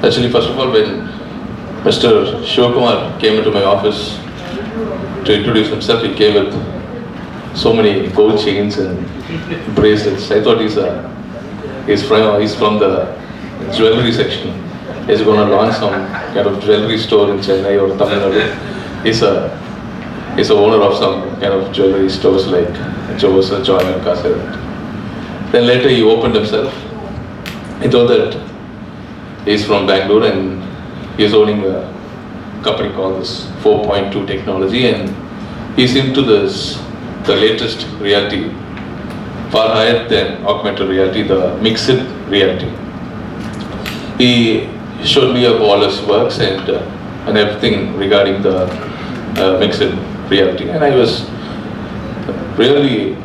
Actually, first of all, when Mr. Shivakumar came into my office to introduce himself, he came with so many gold chains and bracelets. I thought he's from the jewelry section. He's going to launch some kind of jewelry store in Chennai or Tamil Nadu. He's a owner of some kind of jewelry stores like Joe's, Joy and Casa. Then later he opened himself. He told that he's from Bangalore and he's owning a company called this 4POINT2 technology, and he's into the latest reality, far higher than augmented reality, the mixed reality. He showed me all his works and everything regarding the mixed reality, and I was really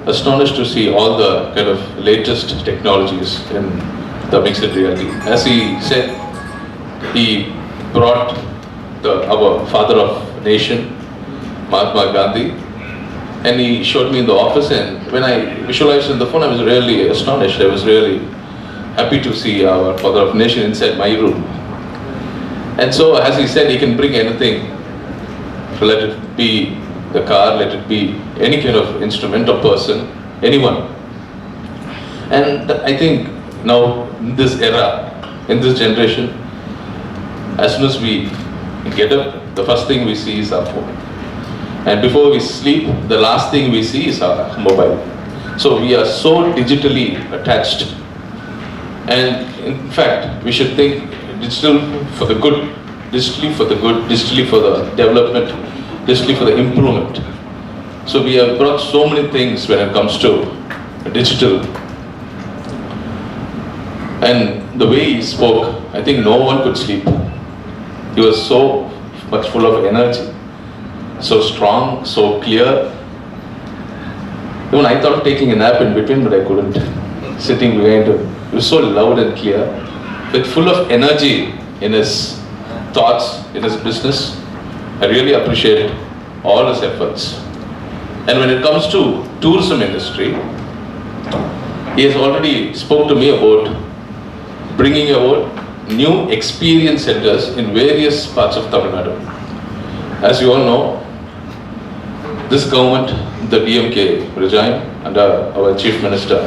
astonished to see all the kind of latest technologies in the mixed reality. As he said, he brought our father of nation, Mahatma Gandhi, and he showed me in the office, and when I visualized in the phone, I was really astonished. I was really happy to see our father of nation inside my room. And so, as he said, he can bring anything. So let it be the car, let it be any kind of instrument or person, anyone. And I think now, in this era, in this generation, as soon as we get up, the first thing we see is our phone. And before we sleep, the last thing we see is our mobile. So we are so digitally attached. And in fact, we should think digital for the good, digitally for the good, digitally for the development, digitally for the improvement. So we have brought so many things when it comes to digital. And the way he spoke, I think no one could sleep. He was so much full of energy, so strong, so clear. Even I thought of taking a nap in between, but I couldn't. Sitting behind him, he was so loud and clear, with full of energy in his thoughts, in his business. I really appreciate all his efforts. And when it comes to tourism industry, he has already spoke to me about bringing about new experience centers in various parts of Tamil Nadu. As you all know, this government, the DMK regime under our Chief Minister,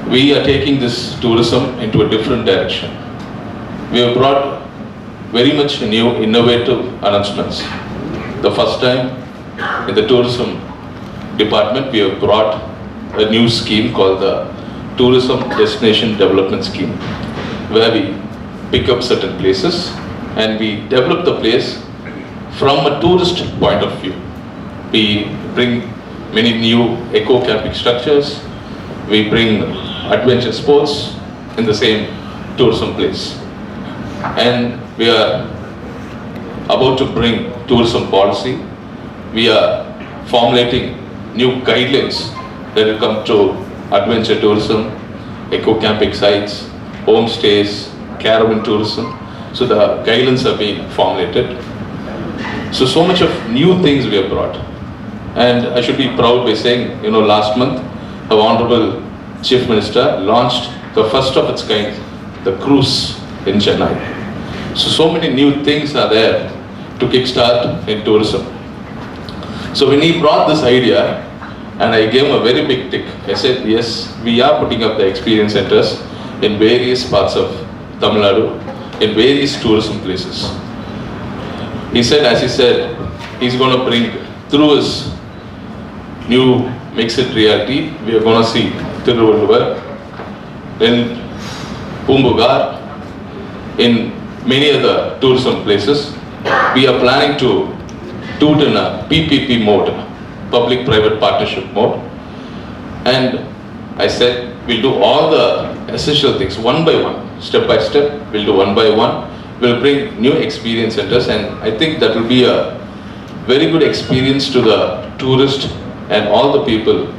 we are taking this tourism into a different direction. We have brought very much new innovative announcements. The first time in the tourism department, we have brought a new scheme called the Tourism Destination Development Scheme, where we pick up certain places and we develop the place from a tourist point of view. We bring many new eco-camping structures, we bring adventure sports in the same tourism place. And we are about to bring tourism policy. We are formulating new guidelines that will come to adventure tourism, eco-camping sites, homestays, caravan tourism. So the guidelines are being formulated. So much of new things we have brought. And I should be proud by saying, last month, our Honourable Chief Minister launched the first of its kind, the cruise in Chennai. So many new things are there to kickstart in tourism. So when he brought this idea, and I gave him a very big tick, I said, yes, we are putting up the experience centers in various parts of Tamil Nadu, in various tourism places. He said, as he said, he's going to bring, through his new mixed reality, we are going to see Tiruvallur, in Pumbugar, in many other tourism places. We are planning to do it in a PPP mode, public-private partnership mode. And I said, we'll do all the essential things one by one, step by step. We'll do one by one. We'll bring new experience centers, and I think that will be a very good experience to the tourist and all the people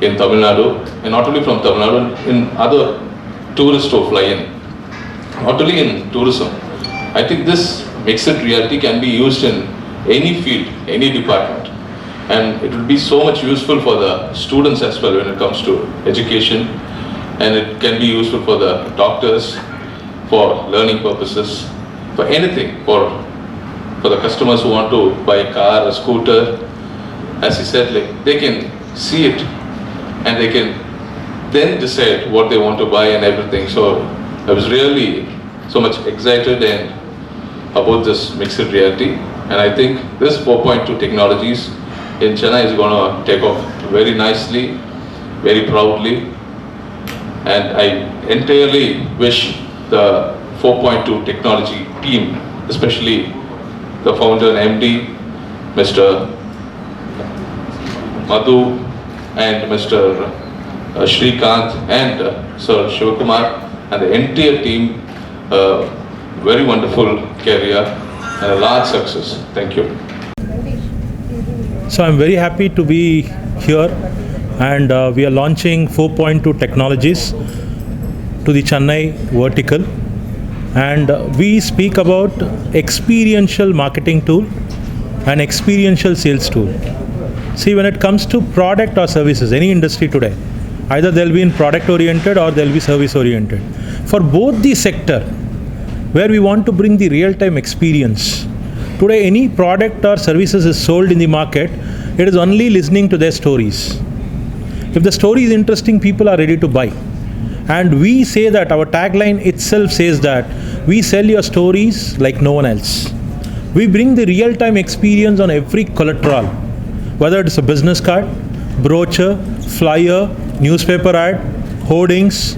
in Tamil Nadu, and not only from Tamil Nadu, in other tourists who fly in. Not only in tourism. I think this mixed reality can be used in any field, any department. And it will be so much useful for the students as well when it comes to education, and it can be useful for the doctors, for learning purposes, for anything, for the customers who want to buy a car, a scooter. As he said, like, they can see it and they can then decide what they want to buy and everything. So I was really so much excited and about this mixed reality, and I think this 4.2 technologies in Chennai is going to take off very nicely, very proudly, and I entirely wish the 4.2 technology team, especially the founder and MD, Mr. Madhu and Mr. Shrikant and Sir Shivakumar and the entire team, very wonderful career and a large success. Thank you. So I'm very happy to be here, and we are launching 4.2 technologies to the Chennai vertical, and we speak about experiential marketing tool and experiential sales tool. See, when it comes to product or services, any industry today, either they'll be in product oriented or they'll be service oriented. For both the sector, where we want to bring the real-time experience, today any product or services is sold in the market, it is only listening to their stories. If the story is interesting, people are ready to buy. And we say that, our tagline itself says that, we sell your stories like no one else. We bring the real-time experience on every collateral, whether it's a business card, brochure, flyer, newspaper ad, hoardings,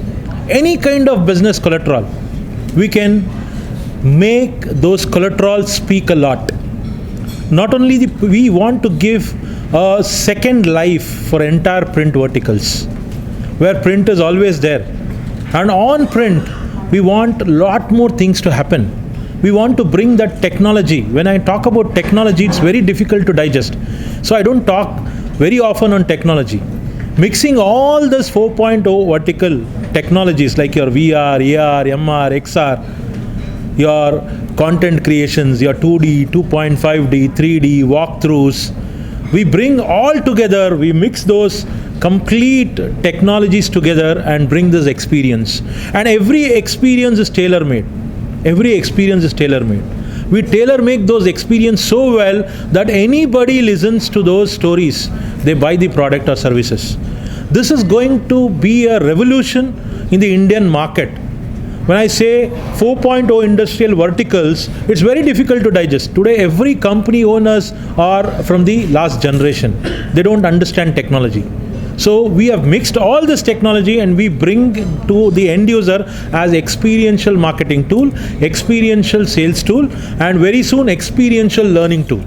any kind of business collateral. We can make those collaterals speak a lot. Not only we want to give a second life for entire print verticals, where print is always there. And on print, we want a lot more things to happen. We want to bring that technology. When I talk about technology, it's very difficult to digest. So I don't talk very often on technology. Mixing all this 4.0 vertical technologies like your VR, AR, MR, XR, your content creations, your 2D, 2.5D, 3D, walkthroughs, we bring all together, we mix those complete technologies together and bring this experience. And every experience is tailor-made. Every experience is tailor-made. We tailor-make those experiences so well that anybody listens to those stories, they buy the product or services. This is going to be a revolution in the Indian market. When I say 4.0 industrial verticals, it's very difficult to digest. Today, every company owners are from the last generation. They don't understand technology. So we have mixed all this technology and we bring to the end user as experiential marketing tool, experiential sales tool, and very soon experiential learning tool.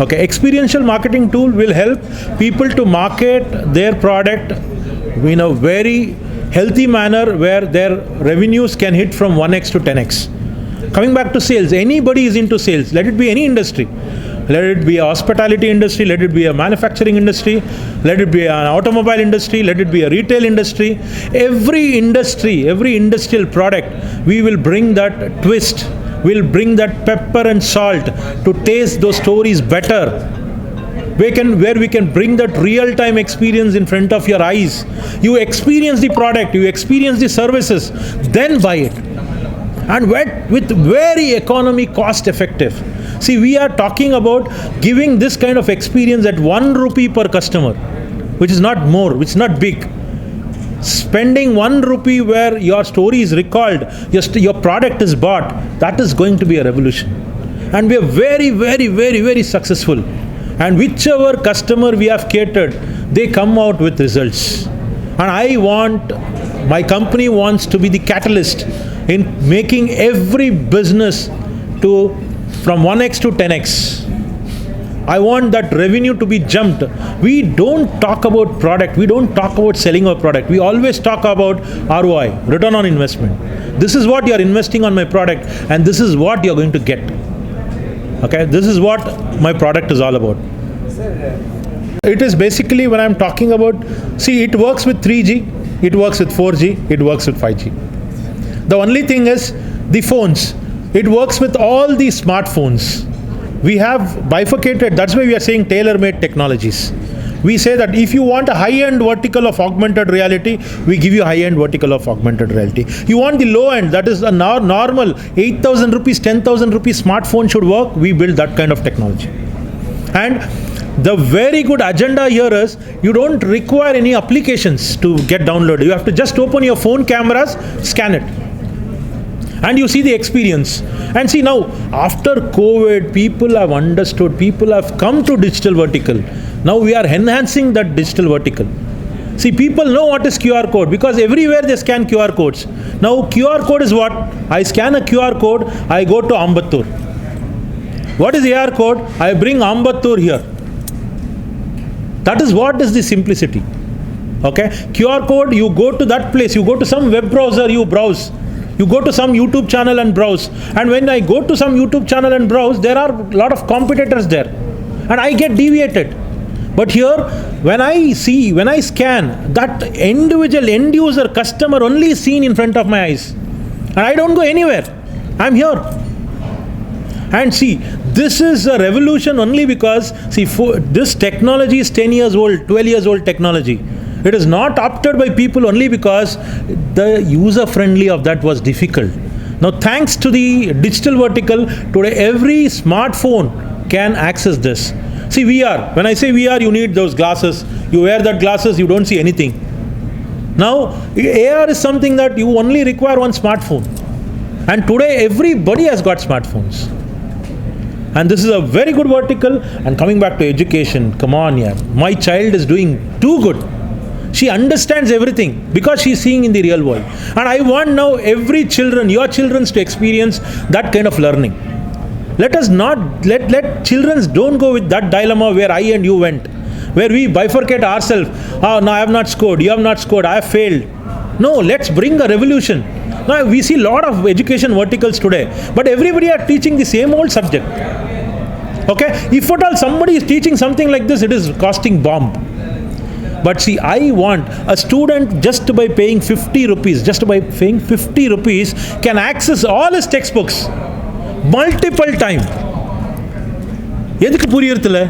Okay, experiential marketing tool will help people to market their product in a very healthy manner where their revenues can hit from 1x to 10x. Coming back to sales, anybody is into sales, let it be any industry. Let it be a hospitality industry, let it be a manufacturing industry, let it be an automobile industry, let it be a retail industry. Every industry, every industrial product, we will bring that twist, we'll bring that pepper and salt to taste those stories better. Where we can bring that real-time experience in front of your eyes. You experience the product, you experience the services, then buy it. And with very economy, cost effective. See, we are talking about giving this kind of experience at 1 rupee per customer, which is not more, which is not big. Spending 1 rupee where your story is recalled, your product is bought, that is going to be a revolution. And we are very, very, very, very successful. And whichever customer we have catered, they come out with results. And my company wants to be the catalyst in making every business from 1x to 10x. I want that revenue to be jumped. We don't talk about product, we don't talk about selling our product. We always talk about ROI, return on investment. This is what you are investing on my product and this is what you are going to get. Okay, this is what my product is all about. It is basically when I'm talking about, see, it works with 3G, it works with 4G, it works with 5G. The only thing is the phones. It works with all the smartphones. We have bifurcated, that's why we are saying tailor-made technologies. We say that if you want a high-end vertical of augmented reality, we give you high-end vertical of augmented reality. You want the low end, that is a normal 8,000 rupees, 10,000 rupees smartphone should work, we build that kind of technology. And the very good agenda here is, you don't require any applications to get downloaded. You have to just open your phone cameras, scan it, and you see the experience. And see, now after COVID, people have understood, people have come to digital vertical. Now we are enhancing that digital vertical. See, people know what is QR code because everywhere they scan QR codes. Now QR code is what? I scan a QR code, I go to Ambattur. What is AR code? I bring Ambattur here. That is what is the simplicity. Okay? QR code, you go to that place, you go to some web browser, you browse. You go to some YouTube channel and browse. And when I go to some YouTube channel and browse, there are a lot of competitors there. And I get deviated. But here, when I scan, that individual end user customer only is seen in front of my eyes. And I don't go anywhere. I'm here. And see, this is a revolution only because, see, this technology is 10 years old, 12 years old technology. It is not opted by people only because the user friendly of that was difficult. Now, thanks to the digital vertical, today every smartphone can access this. See, VR, when I say VR, you need those glasses. You wear that glasses, you don't see anything. Now, AR is something that you only require one smartphone. And today everybody has got smartphones. And this is a very good vertical. And coming back to education, come on, yeah, my child is doing too good. She understands everything because she's seeing in the real world. And I want now every children, your children, to experience that kind of learning. Let us not, let children don't go with that dilemma where I and you went, where we bifurcate ourselves. Oh, no, I have not scored, you have not scored, I have failed. No, let's bring a revolution. Now, we see a lot of education verticals today, but everybody are teaching the same old subject. Okay? If at all somebody is teaching something like this, it is costing bomb. But see, I want a student just by paying 50 rupees, can access all his textbooks multiple time. எதுக்கு புரியறதில்ல?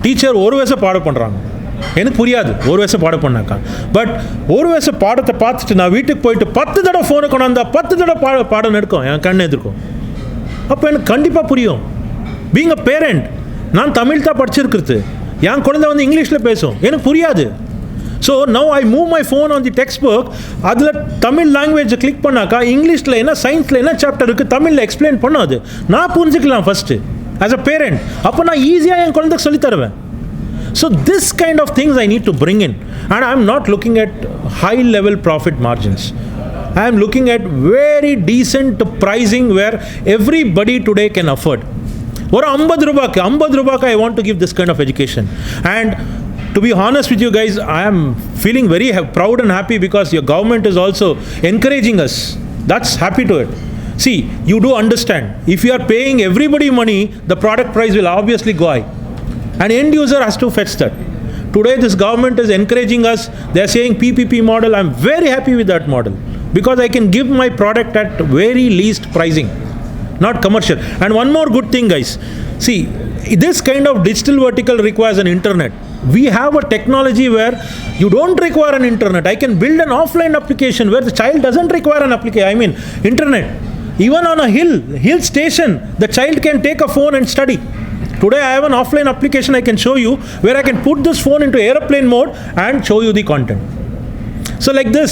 Teacher ஒரு வயசு பாடம் பண்ணுறாங்க, எனக்கு புரியாது ஒரு வயசு பாடம் பண்ணாக்கா. பட் ஒரு வயசு பாடத்தை பார்த்துட்டு நான் வீட்டுக்கு போயிட்டு 10 தடவை ஃபோனை கொண்டாந்தா 10 தடவை பாடம் எடுக்கும், என் கண்ணு எதிர்க்கும். அப்போ எனக்கு கண்டிப்பாக புரியும். பீங் அ பேரண்ட், நான் தமிழ் தான் படிச்சிருக்கிறது, என் குழந்தை வந்து இங்கிலீஷில் பேசும், எனக்கு புரியாது. So now I move my phone on the text book, அதில் தமிழ் லாங்குவேஜை கிளிக் பண்ணாக்கா இங்கிலீஷில் என்ன, சயின்ஸில் என்ன சாப்டர் இருக்குது, தமிழில் எக்ஸ்பிளைன் பண்ணாது, நான் புரிஞ்சுக்கலாம் ஃபஸ்ட்டு ஆஸ் அ பேரண்ட். அப்போ நான் ஈஸியாக என் குழந்தைக்கு சொல்லி தருவேன். So this kind of things I need to bring in, and I am not looking at high level profit margins. I am looking at very decent pricing where everybody today can afford. Or 50 ரூபாய்க்கு I want to give this kind of education. And to be honest with you guys, I am feeling very proud and happy because your government is also encouraging us. That's happy to it. See, you do understand, if you are paying everybody money, the product price will obviously go high. And end user has to fetch that. Today this government is encouraging us. They are saying PPP model. I'm very happy with that model because I can give my product at very least pricing, not commercial. And one more good thing, guys. See, this kind of digital vertical requires an internet. We have a technology where you don't require an internet. I can build an offline application where the child doesn't require an application. Internet. Even on a hill station, the child can take a phone and study. Today I have an offline application I can show you where I can put this phone into airplane mode and show you the content. So like this,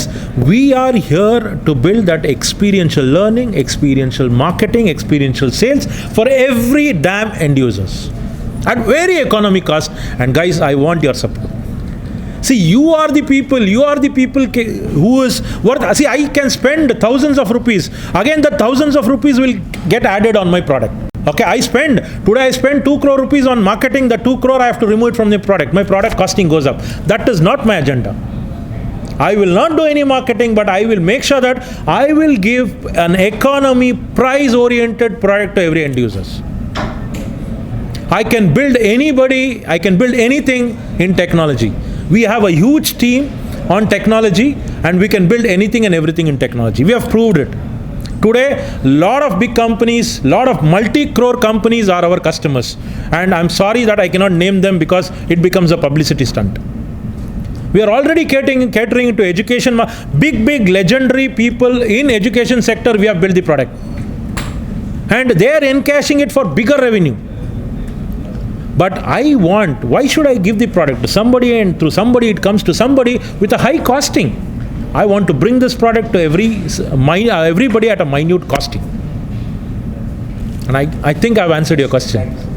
we are here to build that experiential learning, experiential marketing, experiential sales for every damn end users at very economic cost. And guys, I want your support. See, you are the people who is worth. See, I can spend thousands of rupees. Again, the thousands of rupees will get added on my product. Okay, today I spend 2 crore rupees on marketing. The 2 crore I have to remove it from the product. My product costing goes up. That is not my agenda. I will not do any marketing, but I will make sure that I will give an economy price oriented product to every end users. I can build anything in technology. We have a huge team on technology and we can build anything and everything in technology. We have proved it. Today, lot of big companies, lot of multi-crore companies are our customers. And I'm sorry that I cannot name them because it becomes a publicity stunt. We are already catering to education. Big legendary people in education sector, we have built the product. And they are encashing it for bigger revenue. But why should I give the product to somebody, and through somebody it comes to somebody with a high costing? I want to bring this product to everybody at a minute costing. And I think I've answered your question.